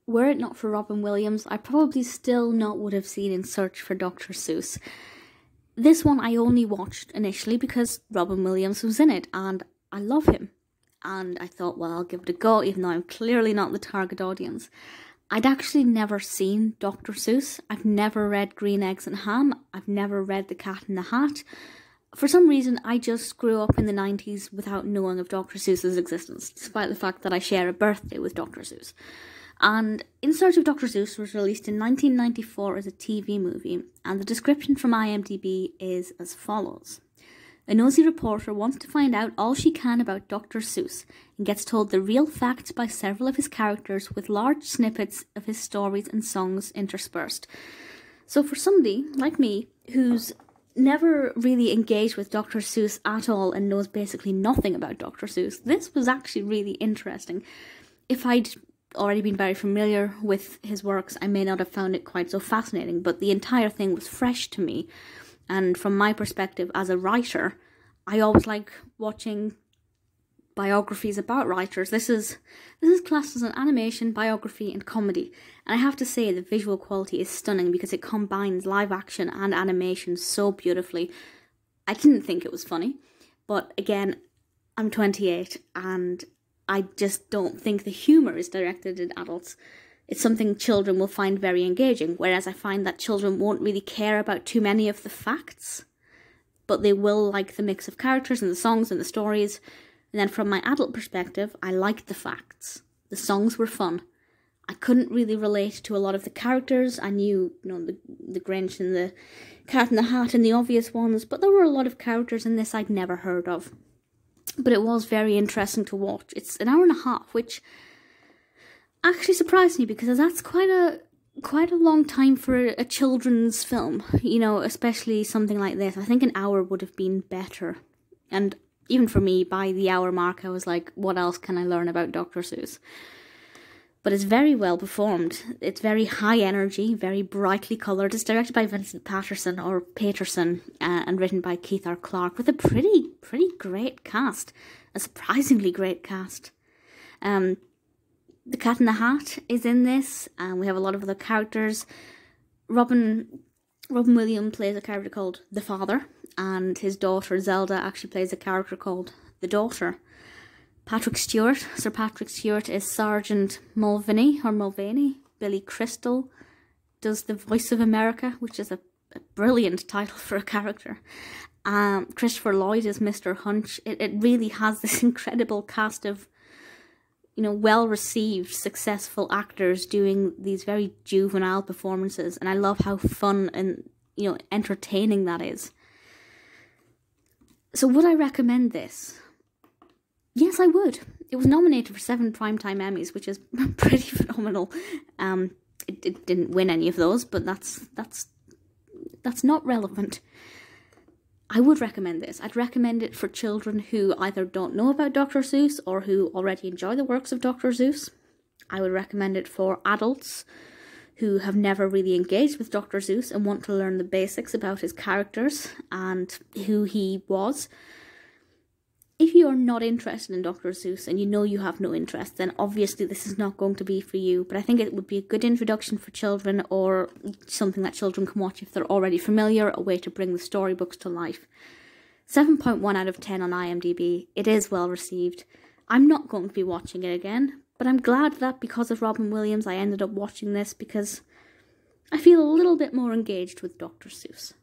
were it not for Robin Williams, I probably still not would have seen In Search for Dr. Seuss. This one I only watched initially because Robin Williams was in it, and I love him. And I thought, well, I'll give it a go, even though I'm clearly not the target audience. I'd actually never seen Dr. Seuss. I've never read Green Eggs and Ham. I've never read The Cat in the Hat. For some reason, I just grew up in the 90s without knowing of Dr. Seuss's existence, despite the fact that I share a birthday with Dr. Seuss. And In Search of Dr. Seuss was released in 1994 as a TV movie, and the description from IMDb is as follows. A nosy reporter wants to find out all she can about Dr. Seuss and gets told the real facts by several of his characters with large snippets of his stories and songs interspersed. So for somebody like me, who's never really engaged with Dr. Seuss at all and knows basically nothing about Dr. Seuss, this was actually really interesting. If I'd already been very familiar with his works, I may not have found it quite so fascinating, but the entire thing was fresh to me. And from my perspective as a writer, I always like watching biographies about writers. This is classed as an animation, biography and comedy. And I have to say the visual quality is stunning because it combines live action and animation so beautifully. I didn't think it was funny, but again, I'm 28 and I just don't think the humour is directed at adults. It's something children will find very engaging, whereas I find that children won't really care about too many of the facts, but they will like the mix of characters and the songs and the stories. And then from my adult perspective, I liked the facts. The songs were fun. I couldn't really relate to a lot of the characters. I knew, the Grinch and the Cat in the Hat and the obvious ones, but there were a lot of characters in this I'd never heard of. But it was very interesting to watch. It's an hour and a half, which actually surprised me because that's quite a long time for a children's film, especially something like this. I think an hour would have been better. And even for me, by the hour mark, I was like, what else can I learn about Dr. Seuss? But it's very well performed. It's very high energy, very brightly coloured. It's directed by Vincent Paterson, and written by Keith R. Clarke, with a pretty great cast. A surprisingly great cast. The Cat in the Hat is in this, and we have a lot of other characters. Robin Williams plays a character called The Father, and his daughter Zelda actually plays a character called The Daughter. Sir Patrick Stewart is Sergeant Mulvaney. Billy Crystal does the Voice of America, which is a brilliant title for a character. Christopher Lloyd is Mr. Hunch. It really has this incredible cast of well-received, successful actors doing these very juvenile performances, and I love how fun and, entertaining that is. So would I recommend this? Yes, I would. It was nominated for 7 Primetime Emmys, which is pretty phenomenal. It didn't win any of those, but that's not relevant. I would recommend this. I'd recommend it for children who either don't know about Dr. Seuss or who already enjoy the works of Dr. Seuss. I would recommend it for adults who have never really engaged with Dr. Seuss and want to learn the basics about his characters and who he was. If you are not interested in Dr. Seuss and you have no interest, then obviously this is not going to be for you. But I think it would be a good introduction for children, or something that children can watch if they're already familiar, a way to bring the storybooks to life. 7.1 out of 10 on IMDb. It is well received. I'm not going to be watching it again, but I'm glad that because of Robin Williams I ended up watching this, because I feel a little bit more engaged with Dr. Seuss.